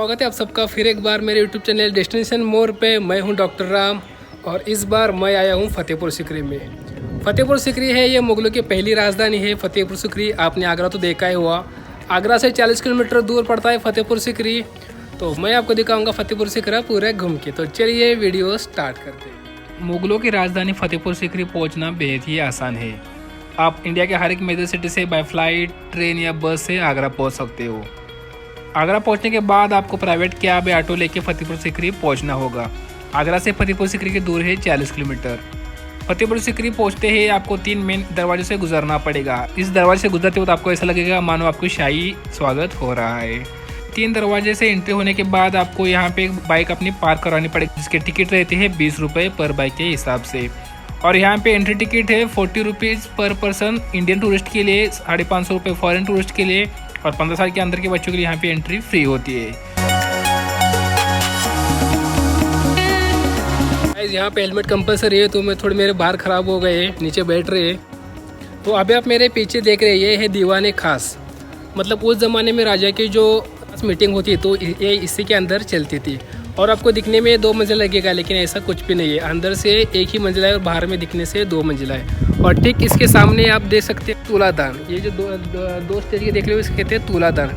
स्वागत है आप सबका फिर एक बार मेरे YouTube चैनल डेस्टिनेशन मोर पे। मैं हूं डॉक्टर राम और इस बार मैं आया हूं फतेहपुर सीकरी में। फतेहपुर सीकरी है ये मुगलों की पहली राजधानी है। फतेहपुर सीकरी आपने आगरा तो देखा ही हुआ, आगरा से 40 किलोमीटर दूर पड़ता है फतेहपुर सीकरी। तो मैं आपको दिखाऊंगा फतेहपुर सीकरी पूरे घूम के। तो चलिए वीडियो स्टार्ट करते हैं। मुगलों की राजधानी फतेहपुर सीकरी पहुँचना बेहद ही आसान है। आप इंडिया के हर एक मेजर सिटी से बाय फ्लाइट, ट्रेन या बस से आगरा पहुँच सकते हो। आगरा पहुंचने के बाद आपको प्राइवेट कैब या ऑटो लेके फतेहपुर सीकरी पहुंचना होगा। आगरा से फतेहपुर सीकरी की दूर है 40 किलोमीटर। फतेहपुर सीकरी पहुंचते ही आपको 3 मेन दरवाजे से गुजरना पड़ेगा। इस दरवाजे से गुजरते वक्त आपको ऐसा लगेगा मानो आपको शाही स्वागत हो रहा है। 3 दरवाजे से एंट्री होने के बाद आपको यहाँ पे एक बाइक अपनी पार्क करानी पड़ेगी, जिसके टिकट रहती है 20 रुपये पर बाइक के हिसाब से। और यहाँ पे एंट्री टिकट है 40 रुपीज़ पर पर्सन इंडियन टूरिस्ट के लिए, 550 रुपये फॉरेन टूरिस्ट के लिए और 15 साल के अंदर के बच्चों के लिए यहाँ पे एंट्री फ्री होती है। यहाँ पे हेलमेट कंपलसरी है, तो मैं थोड़े मेरे बाल ख़राब हो गए हैं, नीचे बैठ रहे हैं। तो अभी आप मेरे पीछे देख रहे हैं, ये है दीवाने खास। मतलब उस ज़माने में राजा की जो मीटिंग होती है तो ये इसी के अंदर चलती थी। और आपको दिखने में 2 मंजिला लगेगा, लेकिन ऐसा कुछ भी नहीं है। अंदर से एक ही मंजिला है और बाहर में दिखने से 2 मंजिला है। और ठीक इसके सामने आप देख सकते हैं तूलादान। ये जो दो स्टेज के देख रहे हो इसके कहते हैं तूलादान।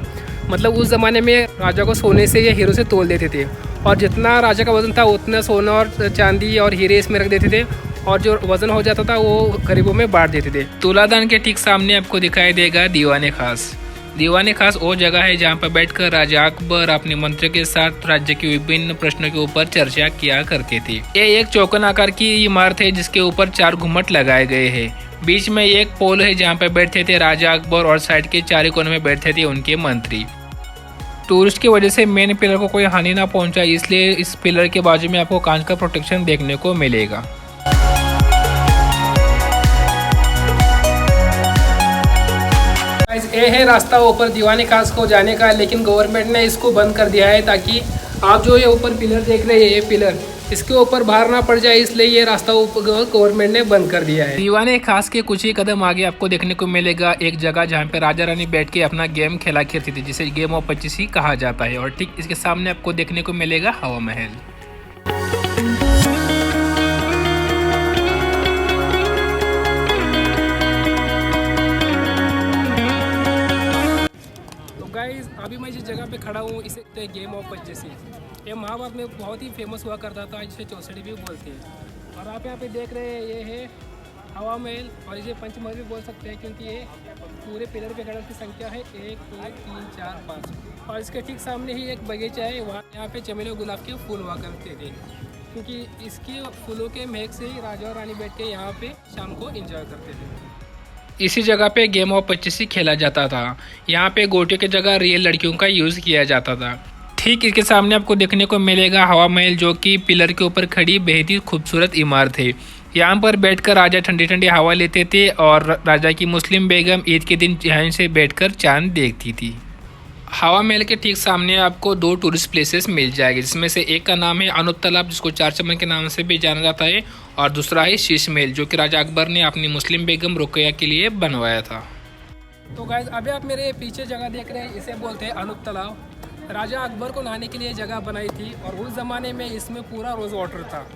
मतलब उस ज़माने में राजा को सोने से या हीरो से तोल देते थे, और जितना राजा का वज़न था उतना सोना और चांदी और हीरे इसमें रख देते थे, और जो वज़न हो जाता था वो गरीबों में बांट देते थे। तूलादान के ठीक सामने आपको दिखाई देगा दीवाने खास। दीवाने खास वो जगह है जहाँ पर बैठकर राजा अकबर अपने मंत्रियों के साथ राज्य के विभिन्न प्रश्नों के ऊपर चर्चा किया करते थे। ये एक चौकोन आकार की इमारत है जिसके ऊपर 4 घुम्मट लगाए गए हैं। बीच में एक पोल है जहाँ पर बैठते थे राजा अकबर और साइड के 4 कोने में बैठते थे उनके मंत्री। टूरिस्ट की वजह से मेन पिलर को कोई हानि ना पहुंचा, इसलिए इस पिलर के बाजू में आपको कांच का प्रोटेक्शन देखने को मिलेगा। ये है रास्ता ऊपर दीवाने खास को जाने का, लेकिन गवर्नमेंट ने इसको बंद कर दिया है ताकि आप जो ये ऊपर पिलर देख रहे हैं, ये पिलर इसके ऊपर बाहर ना पड़ जाए, इसलिए ये रास्ता गवर्नमेंट ने बंद कर दिया है। दीवाने खास के कुछ ही कदम आगे आपको देखने को मिलेगा एक जगह जहाँ पे राजा रानी बैठ के अपना गेम खेला करती थी, जिसे गेम ऑफ 25 कहा जाता है। और ठीक इसके सामने आपको देखने को मिलेगा हवा महल। अभी मैं जिस जगह पे खड़ा हूँ इसे गेम ऑफ 25। ये महाभारत में बहुत ही फेमस हुआ करता था, जिसे चौसड़ी भी बोलते हैं। और आप यहाँ पे देख रहे हैं ये है हवा महल, और इसे पंचमहल भी बोल सकते हैं, क्योंकि ये पूरे पिलर पे खड़ा की संख्या है 1 2 3 4 5। और इसके ठीक सामने ही एक बगीचा है, वहाँ यहाँ पे चमेली और गुलाब के फूल हुआ करते थे, क्योंकि इसके फूलों के महक से ही राजा और रानी बैठ के यहाँ पे शाम को एंजॉय करते थे। इसी जगह पे गेम ऑफ 25 खेला जाता था। यहाँ पे गोटियों की जगह रियल लड़कियों का यूज़ किया जाता था। ठीक इसके सामने आपको देखने को मिलेगा हवा महल, जो कि पिलर के ऊपर खड़ी बेहद ही खूबसूरत इमारत है। यहाँ पर बैठकर राजा ठंडी ठंडी हवा लेते थे, और राजा की मुस्लिम बेगम ईद के दिन यहाँ से बैठकर चांद देखती थी। हवा महल के ठीक सामने आपको 2 टूरिस्ट प्लेसेस मिल जाएंगे, जिसमें से एक का नाम है अनूप तालाब, जिसको 4 चमन के नाम से भी जाना जाता है, और दूसरा है शीश महल, जो कि राजा अकबर ने अपनी मुस्लिम बेगम रुकैया के लिए बनवाया था। तो गाइस अभी आप मेरे पीछे जगह देख रहे हैं, इसे बोलते हैं अनूप तालाब। राजा अकबर को नहाने के लिए जगह बनाई थी, और उस ज़माने में इसमें पूरा रोज़ वाटर था,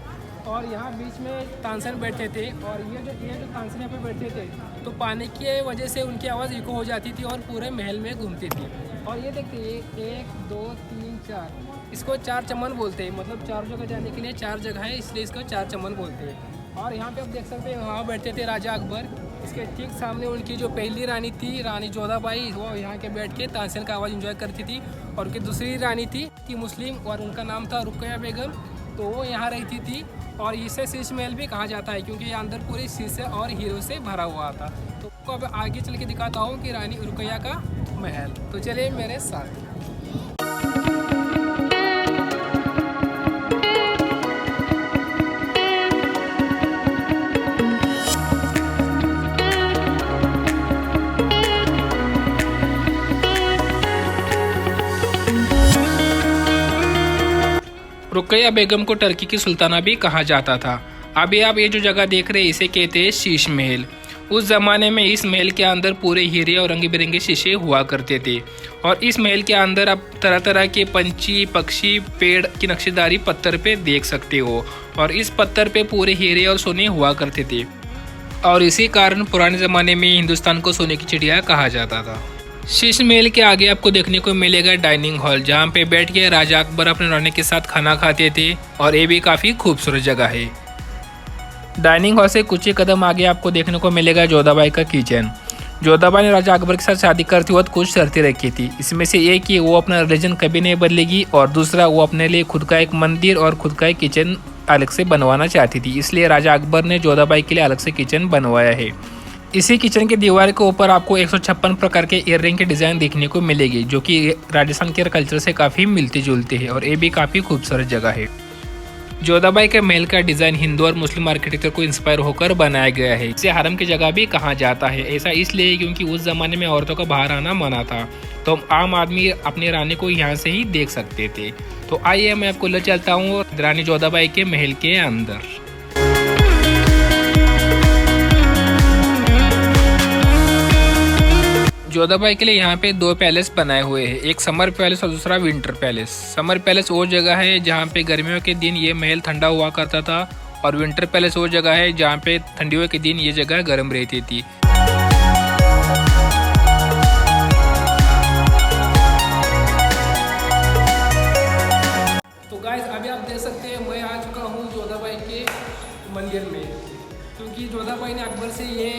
और यहाँ बीच में तानसेन बैठते थे। और ये जो तानसेन यहाँ पे बैठते थे, तो पानी की वजह से उनकी आवाज़ इको हो जाती थी और पूरे महल में घूमती थी। और ये देखिए 1 2 3 4, इसको 4 चमन बोलते हैं। मतलब 4 जगह जाने के लिए 4 जगह है, इसलिए इसको 4 चमन बोलते हैं। और यहाँ पे आप देख सकते हैं वहाँ बैठते थे राजा अकबर। इसके ठीक सामने उनकी जो पहली रानी थी, रानी जोधाबाई, वो यहाँ के बैठ के तानसेन का आवाज़ एंजॉय करती थी। और उनकी दूसरी रानी थी कि मुस्लिम, और उनका नाम था रुकैया बेगम, तो वो यहाँ रहती थी। और इसे शीश महल भी कहा जाता है, क्योंकि ये अंदर पूरे शीशे और हीरो से भरा हुआ था। तो आपको अब आगे चल के दिखाता हूँ कि रानी रुकैया का महल। तो चलिए मेरे साथ। रुकैया बेगम को टर्की की सुल्ताना भी कहा जाता था। अभी आप ये जो जगह देख रहे हैं इसे कहते हैं शीश महल। उस ज़माने में इस महल के अंदर पूरे हीरे और रंग बिरंगे शीशे हुआ करते थे और इस महल के अंदर आप तरह तरह के पंछी, पक्षी, पेड़ की नक्शेदारी पत्थर पे देख सकते हो और इस पत्थर पे पूरे हीरे और सोने हुआ करते थे और इसी कारण पुराने ज़माने में हिंदुस्तान को सोने की चिड़िया कहा जाता था। शीश महल के आगे आपको देखने को मिलेगा डाइनिंग हॉल, जहाँ पे बैठ के राजा अकबर अपने रानी के साथ खाना खाते थे और ये भी काफ़ी खूबसूरत जगह है। डाइनिंग हॉल से कुछ ही कदम आगे आपको देखने को मिलेगा जोधाबाई का किचन। जोधाबाई ने राजा अकबर के साथ शादी करते वक्त कुछ शर्तें रखी थी। इसमें से एक कि वो अपना रिलीजन कभी नहीं बदलेगी और दूसरा वो अपने लिए खुद का एक मंदिर और खुद का एक किचन अलग से बनवाना चाहती थी। इसलिए राजा अकबर ने जोधाबाई के लिए अलग से किचन बनवाया है। इसी किचन के दीवार के ऊपर आपको 156 प्रकार के ईयररिंग के डिज़ाइन देखने को मिलेगी, जो कि राजस्थान के कल्चर से काफ़ी मिलते जुलते हैं और ये भी काफ़ी खूबसूरत जगह है। जोधाबाई के महल का डिज़ाइन हिंदू और मुस्लिम आर्किटेक्चर को इंस्पायर होकर बनाया गया है। इसे हरम की जगह भी कहा जाता है। ऐसा इसलिए क्योंकि उस ज़माने में औरतों का बाहर आना मना था, तो आम आदमी अपनी रानी को यहाँ से ही देख सकते थे। तो आइए मैं आपको ले चलता हूँ रानी जोधाबाई के महल के अंदर। जोधाबाई के लिए यहाँ पे 2 पैलेस बनाए हुए हैं, एक समर पैलेस और दूसरा विंटर पैलेस। समर पैलेस वो जगह है जहाँ पे गर्मियों के दिन ये महल ठंडा हुआ करता था और विंटर पैलेस वो जगह है जहाँ पे ठंडियों के दिन ये जगह गर्म रहती थी। तो गाइस अभी आप देख सकते हैं मैं आ चुका हूँ जोधाबाई के मंदिर में, क्योंकि जोधाबाई ने अकबर से ये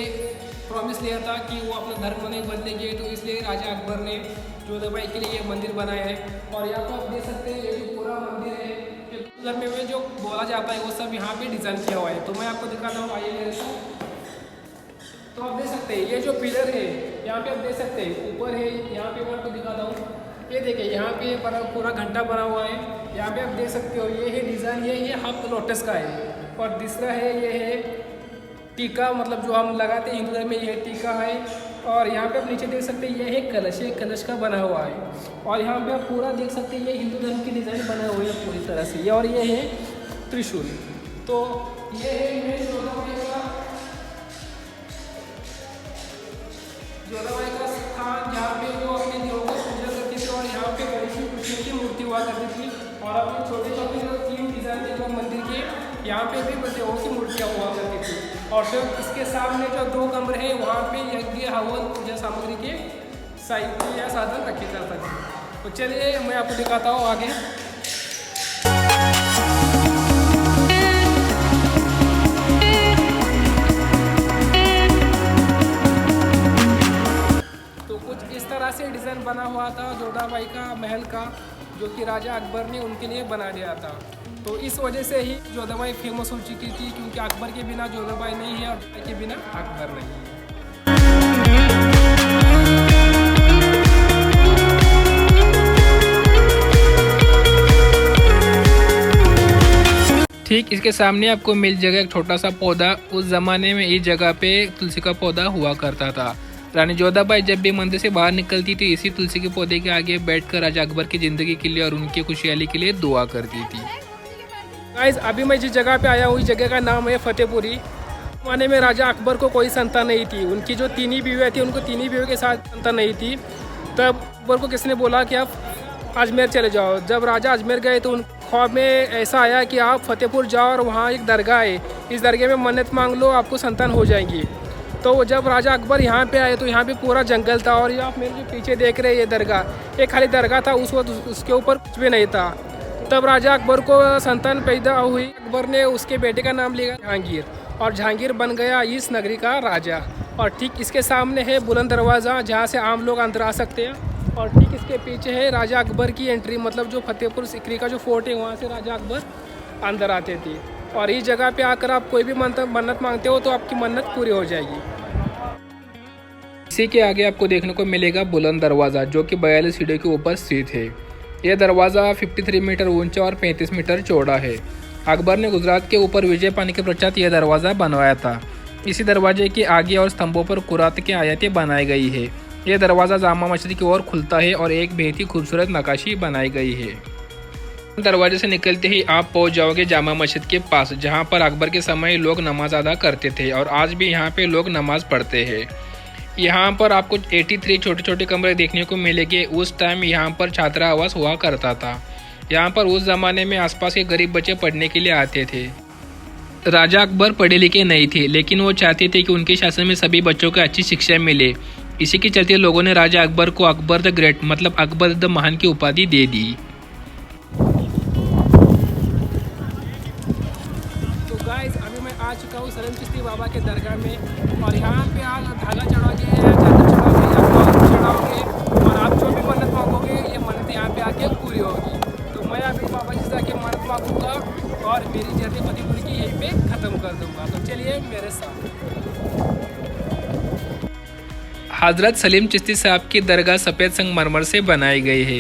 प्रॉमिस लिया था कि वो अपना धर्म नहीं बदलेंगे, तो इसलिए राजा अकबर ने जोधाबाई के लिए ये मंदिर बनाया है। और यहाँ पर आप देख सकते हैं ये जो पूरा मंदिर है, घर में जो बोला जाता है वो सब यहाँ पे डिज़ाइन किया हुआ है। तो मैं आपको दिखाता हूँ, आइए मेरे साथ। तो आप देख सकते हैं ये जो पिलर है यहाँ पे आप देख सकते हैं ऊपर है, यहाँ पे मैं आपको दिखाता हूँ। ये देखिए यहाँ पे पूरा घंटा बना हुआ है, यहाँ पे आप देख सकते हो। ये है डिज़ाइन, ये हाफ लोटस का है। और दूसरा है ये है टीका, मतलब जो हम लगाते हैं हिंदू धर्म में, ये टीका है। और यहाँ पे आप नीचे देख सकते हैं ये है कलश, ये कलश का बना हुआ है। और यहाँ पे आप पूरा देख सकते हैं ये हिंदू धर्म की डिज़ाइन बना हुआ है पूरी तरह से। और ये है त्रिशूल। तो ये है जोधाबाई का स्थान, जहाँ पे वो अपने देवों को पूजा करती थी और यहाँ पे गणेश कृष्ण की मूर्ति हुआ करती थी। और अपने छोटे छोटे जो 3 डिज़ाइन थे वो मंदिर के, यहाँ पे भी देवों की मूर्तियाँ हुआ करती थी। और फिर इसके सामने जो 2 कमरे हैं वहाँ पे यज्ञ, हवन, पूजा सामग्री के साहित्य या साधन रखे जाते थे। तो चलिए मैं आपको दिखाता हूँ आगे। तो कुछ इस तरह से डिज़ाइन बना हुआ था जोधाबाई का महल का, जो कि राजा अकबर ने उनके लिए बना दिया था। तो इस वजह से ही जोधाबाई फेमस हो चुकी थी, क्योंकि अकबर के बिना जोधाबाई नहीं है और के बिना अकबर नहीं है। ठीक इसके सामने आपको मिल जाएगा एक छोटा सा पौधा। उस जमाने में इस जगह पे तुलसी का पौधा हुआ करता था। रानी जोधाबाई जब भी मंदिर से बाहर निकलती थी, इसी तुलसी के पौधे के आगे बैठकर राजा अकबर की ज़िंदगी के लिए और उनकी खुशहाली के लिए दुआ करती थी। गाइस अभी मैं जिस जगह पे आया हूँ इस जगह का नाम है फतेहपुरी। ज़माने में राजा अकबर को कोई संतान नहीं थी। उनकी जो 3 ही बीवियाँ थी, उनको 3 ही बीवियों के साथ संतान नहीं थी। तब अकबर को किसने बोला कि आप अजमेर चले जाओ। जब राजा अजमेर गए तो उन ख्वाब में ऐसा आया कि आप फतेहपुर जाओ और वहाँ एक दरगाह है, इस दरगाह में मन्नत मांग लो, आपको संतान हो जाएंगी। तो जब राजा अकबर यहाँ पे आए तो यहाँ पे पूरा जंगल था और ये आप मेरे जो पीछे देख रहे हैं ये दरगाह, एक खाली दरगाह था। उस वक्त उसके ऊपर कुछ भी नहीं था। तब राजा अकबर को संतान पैदा हुई। अकबर ने उसके बेटे का नाम लिया जहांगीर और जहांगीर बन गया इस नगरी का राजा। और ठीक इसके सामने है बुलंद दरवाज़ा, जहाँ से आम लोग अंदर आ सकते हैं। और ठीक इसके पीछे है राजा अकबर की एंट्री, मतलब जो फतेहपुर सीकरी का जो फोर्ट है वहाँ से राजा अकबर अंदर आते थे। और इस जगह पे आकर आप कोई भी मन्नत मांगते हो तो आपकी मन्नत पूरी हो जाएगी। इसी के आगे आपको देखने को मिलेगा बुलंद दरवाज़ा, जो कि 42 सीढ़ियों के ऊपर स्थित है। यह दरवाज़ा 53 मीटर ऊंचा और 35 मीटर चौड़ा है। अकबर ने गुजरात के ऊपर विजय पाने के पश्चात यह दरवाज़ा बनवाया था। इसी दरवाजे के आगे और स्तंभों पर कुरात की आयतें बनाई गई है। यह दरवाज़ा जामा मस्जिद की ओर खुलता है और एक बेहद ही खूबसूरत नक्काशी बनाई गई है। दरवाजे से निकलते ही आप पहुंच जाओगे जामा मस्जिद के पास, जहां पर अकबर के समय लोग नमाज अदा करते थे और आज भी यहां पे लोग नमाज पढ़ते हैं। यहां पर आपको 83 छोटे छोटे कमरे देखने को मिलेंगे। उस टाइम यहां पर छात्रावास हुआ करता था। यहां पर उस ज़माने में आसपास के गरीब बच्चे पढ़ने के लिए आते थे। राजा अकबर पढ़े लिखे नहीं थे, लेकिन वो चाहते थे कि उनके शासन में सभी बच्चों को अच्छी शिक्षा मिले। इसी के चलते लोगों ने राजा अकबर को अकबर द ग्रेट मतलब अकबर द महान की उपाधि दे दी। तो गाइस, अभी मैं आ चुका हूँ सलीम चिश्ती बाबा के दरगाह में, और यहाँ पे आप धागा चढ़ाओगे या चादर चढ़ाओगे या फ्लावर चढ़ाओगे, और आप जो भी मन्नत मांगोगे ये मन्नत यहाँ पे आके पूरी होगी। तो मैं अभी बाबा जी से आके मन्नत मांगूंगा और मेरी जर्नी फतेहपुर की यहीं पे ख़त्म कर दूंगा। तो चलिए मेरे साथ। हज़रत सलीम चिश्ती साहब की दरगाह सफ़ेद संगमरमर से बनाई गई है।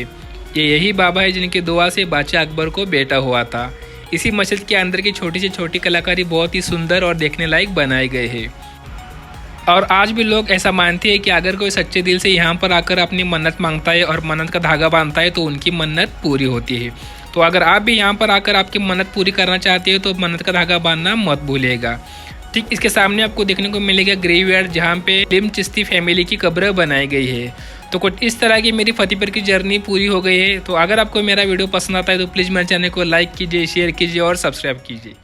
ये यही बाबा है जिनकी दुआ से बादशाह अकबर को बेटा हुआ था। इसी मस्जिद के अंदर की छोटी से छोटी कलाकारी बहुत ही सुंदर और देखने लायक बनाए गए हैं। और आज भी लोग ऐसा मानते हैं कि अगर कोई सच्चे दिल से यहाँ पर आकर अपनी मन्नत मांगता है और मन्नत का धागा बांधता है तो उनकी मन्नत पूरी होती है। तो अगर आप भी यहाँ पर आकर आपकी मन्नत पूरी करना चाहते हो तो मन्नत का धागा बांधना मत भूलिएगा। ठीक इसके सामने आपको देखने को मिलेगा ग्रेवयार्ड, जहाँ पे सलीम चिश्ती फैमिली की कब्र बनाई गई है। तो कुछ इस तरह की मेरी फतेहपुर की जर्नी पूरी हो गई है। तो अगर आपको मेरा वीडियो पसंद आता है तो प्लीज़ मेरे चैनल को लाइक कीजिए, शेयर कीजिए और सब्सक्राइब कीजिए।